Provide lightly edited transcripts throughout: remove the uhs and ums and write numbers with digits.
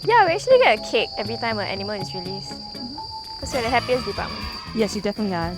Yeah, we actually get a cake every time an animal is released. Because we're the happiest department. Yes, you definitely are.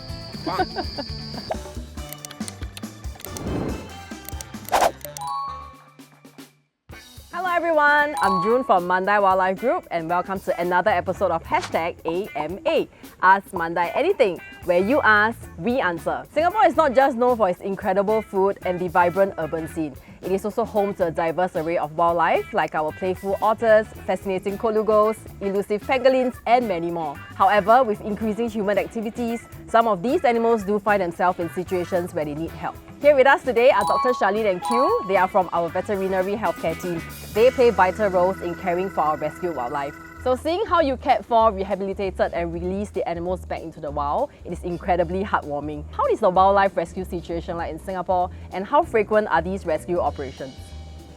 Hello everyone, I'm June from Mandai Wildlife Group and welcome to another episode of #AMA. Ask Mandai Anything, where you ask, we answer. Singapore is not just known for its incredible food and the vibrant urban scene. It is also home to a diverse array of wildlife like our playful otters, fascinating colugos, elusive pangolins and many more. However, with increasing human activities, some of these animals do find themselves in situations where they need help. Here with us today are Dr. Charlene and Qurratu. They are from our Veterinary Healthcare Team. They play vital roles in caring for our rescued wildlife. So seeing how you cared for, rehabilitated and released the animals back into the wild, it is incredibly heartwarming. How is the wildlife rescue situation like in Singapore and how frequent are these rescue operations?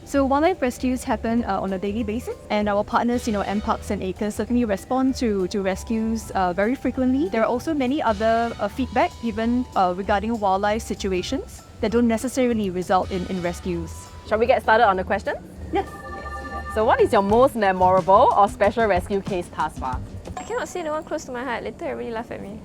So wildlife rescues happen on a daily basis, and our partners, M Parks and Acres, certainly respond to rescues very frequently. There are also many other feedback given regarding wildlife situations that don't necessarily result in rescues. Shall we get started on the question? Yes. So what is your most memorable or special rescue case thus far? I cannot say the one close to my heart. Later everybody laugh at me.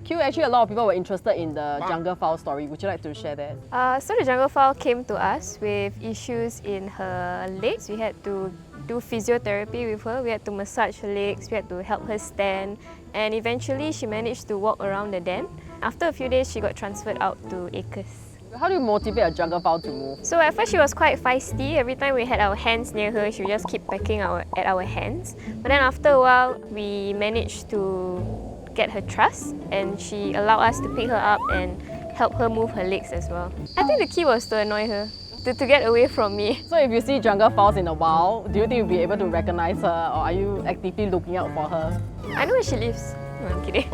Q, actually a lot of people were interested in the junglefowl story. Would you like to share that? So the junglefowl came to us with issues in her legs. We had to do physiotherapy with her. We had to massage her legs. We had to help her stand. And eventually she managed to walk around the den. After a few days, she got transferred out to Acres. How do you motivate a junglefowl to move? So at first she was quite feisty. Every time we had our hands near her, she would just keep pecking at our hands. But then after a while, we managed to get her trust and she allowed us to pick her up and help her move her legs as well. I think the key was to annoy her, to get away from me. So if you see junglefowl in the wild, do you think you'll be able to recognize her or are you actively looking out for her? I know where she lives. No, I'm kidding.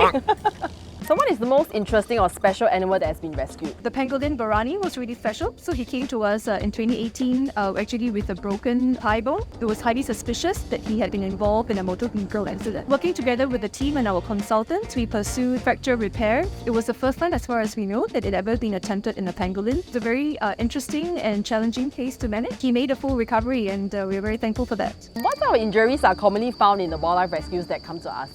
So what is the most interesting or special animal that has been rescued? The pangolin Barani was really special. So he came to us in 2018 actually with a broken thigh bone. It was highly suspicious that he had been involved in a motor vehicle accident. Working together with the team and our consultants, we pursued fracture repair. It was the first time, as far as we know, that it had ever been attempted in a pangolin. It's a very interesting and challenging case to manage. He made a full recovery and we're very thankful for that. What type of injuries are commonly found in the wildlife rescues that come to us?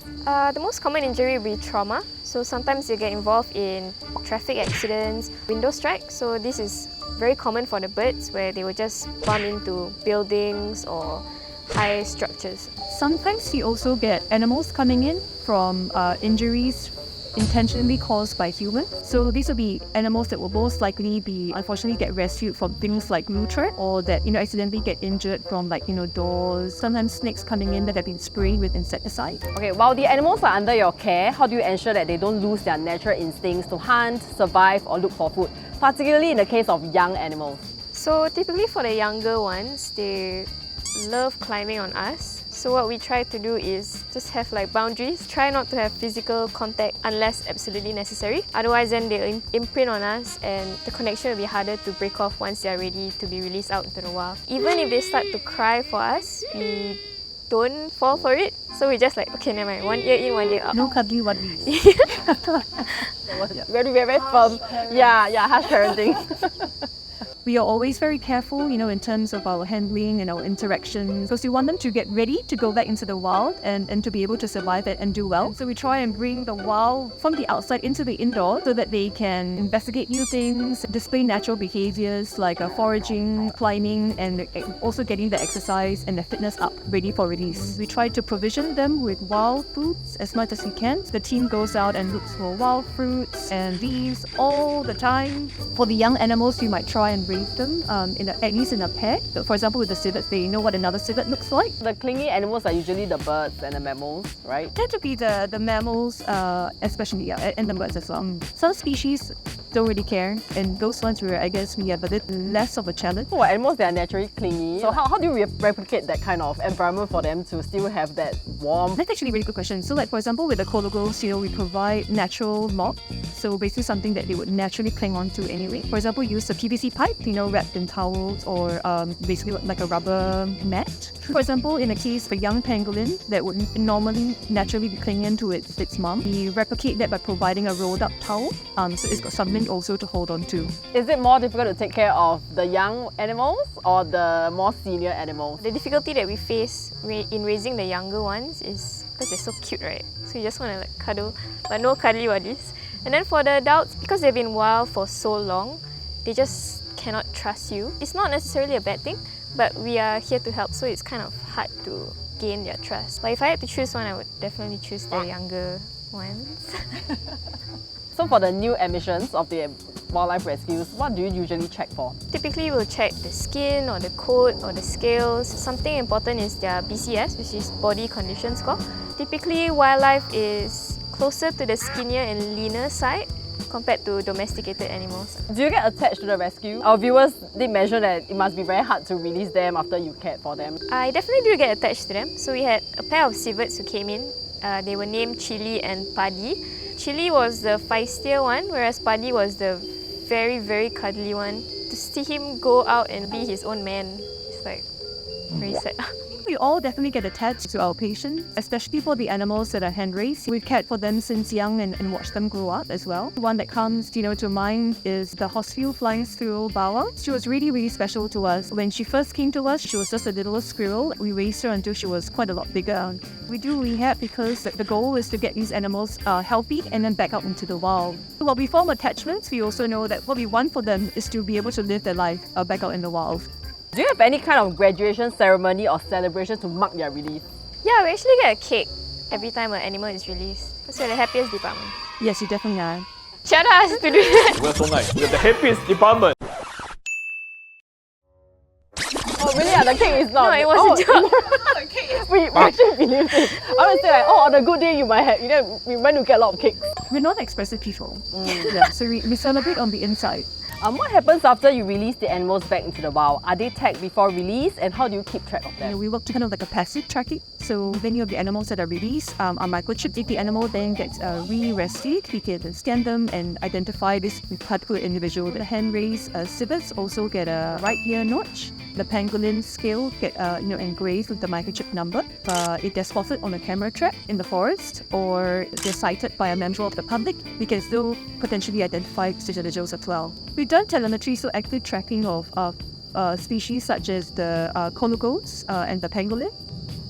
The most common injury will be trauma. So sometimes they get involved in traffic accidents, window strikes. So this is very common for the birds where they will just bump into buildings or high structures. Sometimes we also get animals coming in from injuries intentionally caused by humans. So these will be animals that will most likely be, unfortunately, get rescued from things like glue trap or that, accidentally get injured from doors. Sometimes snakes coming in that have been sprayed with insecticide. Okay, while the animals are under your care, how do you ensure that they don't lose their natural instincts to hunt, survive or look for food, particularly in the case of young animals? So typically for the younger ones, they love climbing on us. So what we try to do is just have boundaries. Try not to have physical contact unless absolutely necessary. Otherwise then they'll imprint on us and the connection will be harder to break off once they're ready to be released out into the wild. Even if they start to cry for us, we don't fall for it. So we just okay, never mind, one ear in, one ear out. No cuddly-wuddlies. Very, very firm. Yeah, harsh parenting. We are always very careful, in terms of our handling and our interactions, because we want them to get ready to go back into the wild and to be able to survive it and do well. So we try and bring the wild from the outside into the indoor so that they can investigate new things, display natural behaviors like foraging, climbing, and also getting the exercise and the fitness up, ready for release. We try to provision them with wild foods as much as we can. The team goes out and looks for wild fruits and leaves all the time. For the young animals, we might try and raise them at least in a pair. So for example, with the civets, they know what another civet looks like. The clingy animals are usually the birds and the mammals, right? Tend to be the mammals, especially, and the birds as well. Some species don't really care, and those ones where I guess we have a bit less of a challenge. For animals, they are naturally clingy. So how do you replicate that kind of environment for them to still have that warmth? That's actually a really good question. So for example, with the colugos, we provide natural mock. So basically something that they would naturally cling on to anyway. For example, use a PVC pipe, wrapped in towels or basically like a rubber mat. For example, in a case of a young pangolin that would normally naturally be clinging to its mom, we replicate that by providing a rolled up towel. So it's got some challenge also to hold on to. Is it more difficult to take care of the young animals or the more senior animals? The difficulty that we face in raising the younger ones is because they're so cute, right? So you just want to like cuddle, but no cuddly-wuddlies. And then for the adults, because they've been wild for so long, they just cannot trust you. It's not necessarily a bad thing, but we are here to help, so it's kind of hard to gain their trust. But if I had to choose one, I would definitely choose the younger ones. So for the new admissions of the wildlife rescues, what do you usually check for? Typically, we'll check the skin or the coat or the scales. Something important is their BCS, which is body condition score. Typically, wildlife is closer to the skinnier and leaner side compared to domesticated animals. Do you get attached to the rescue? Our viewers did mention that it must be very hard to release them after you cared for them. I definitely do get attached to them. So we had a pair of civets who came in. They were named Chili and Paddy. Chili was the feistier one, whereas Paddy was the very, very cuddly one. To see him go out and be his own man, it's like very sad. We all definitely get attached to our patients, especially for the animals that are hand-raised. We've cared for them since young and watched them grow up as well. One that comes, to mind is the Horsfield flying squirrel Bawa. She was really, really special to us. When she first came to us, she was just a little squirrel. We raised her until she was quite a lot bigger. We do rehab because the goal is to get these animals healthy and then back out into the wild. While we form attachments, we also know that what we want for them is to be able to live their life back out in the wild. Do you have any kind of graduation ceremony or celebration to mark their release? Yeah, we actually get a cake every time an animal is released. Because we're the happiest department. Yes, you definitely are. Shout out us to do that. We're so nice. We're the happiest department. Oh really? The cake is not. No, it was a joke. we actually believe it. I want to say like, on a good day you might have, we went to get a lot of cakes. We're not expressive people. Yeah, so we celebrate on the inside. What happens after you release the animals back into the wild? Are they tagged before release, and how do you keep track of them? We work to kind of like a passive tracking. So many of the animals that are released are microchipped. If the animal then gets re-rescued, we can scan them and identify this particular individual. The hand-raised civets also get a right ear notch. The pangolin scale get engraved with the microchip number. If they're spotted on a camera trap in the forest or they're sighted by a member of the public, we can still potentially identify such individuals as well. We've done telemetry, so active tracking of species such as the colugos and the pangolin.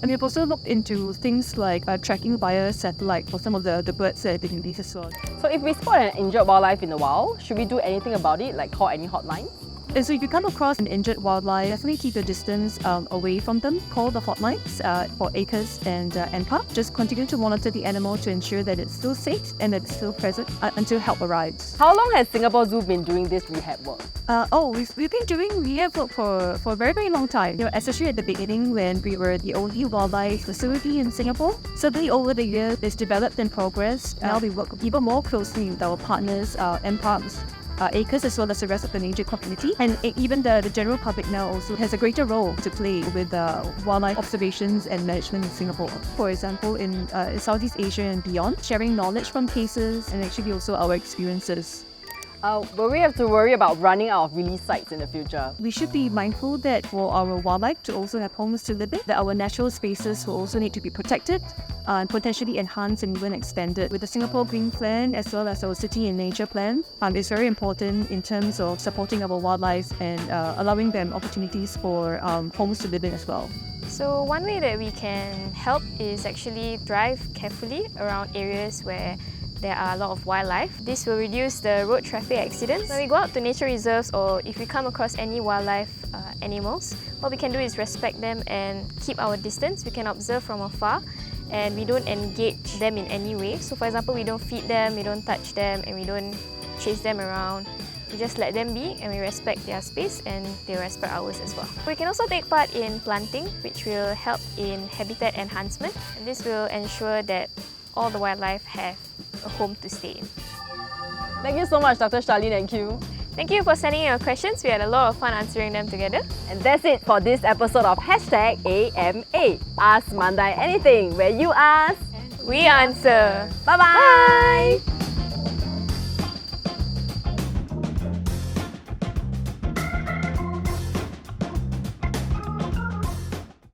And we've also looked into things like tracking via satellite for some of the birds that have been released as well. So if we spot an injured wildlife in the wild, should we do anything about it, like call any hotlines? And so if you come across an injured wildlife, definitely keep your distance away from them. Call the hotlines for ACRES and NPA. Just continue to monitor the animal to ensure that it's still safe and that it's still present until help arrives. How long has Singapore Zoo been doing this rehab work? We've been doing rehab work for a very, very long time. Especially at the beginning when we were the only wildlife facility in Singapore. Certainly over the years, it's developed and progressed. Now we work even more closely with our partners, NPAs, ACRES, as well as the rest of the nature community. And even the general public now also has a greater role to play with wildlife observations and management in Singapore. For example, in Southeast Asia and beyond, sharing knowledge from cases and actually also our experiences. Will we have to worry about running out of release sites in the future? We should be mindful that for our wildlife to also have homes to live in, that our natural spaces will also need to be protected and potentially enhanced and even expanded. With the Singapore Green Plan as well as our City and Nature Plan, it's very important in terms of supporting our wildlife and allowing them opportunities for homes to live in as well. So one way that we can help is actually drive carefully around areas where there are a lot of wildlife. This will reduce the road traffic accidents. When we go out to nature reserves or if we come across any wildlife animals, what we can do is respect them and keep our distance. We can observe from afar and we don't engage them in any way. So for example, we don't feed them, we don't touch them, and we don't chase them around. We just let them be and we respect their space and they respect ours as well. We can also take part in planting, which will help in habitat enhancement. And this will ensure that all the wildlife have a home to stay in. Thank you so much, Dr. Charlene and Q. Thank you for sending in your questions. We had a lot of fun answering them together. And that's it for this episode of #AMA. Ask Mandai anything, where you ask, We answer. Bye-bye!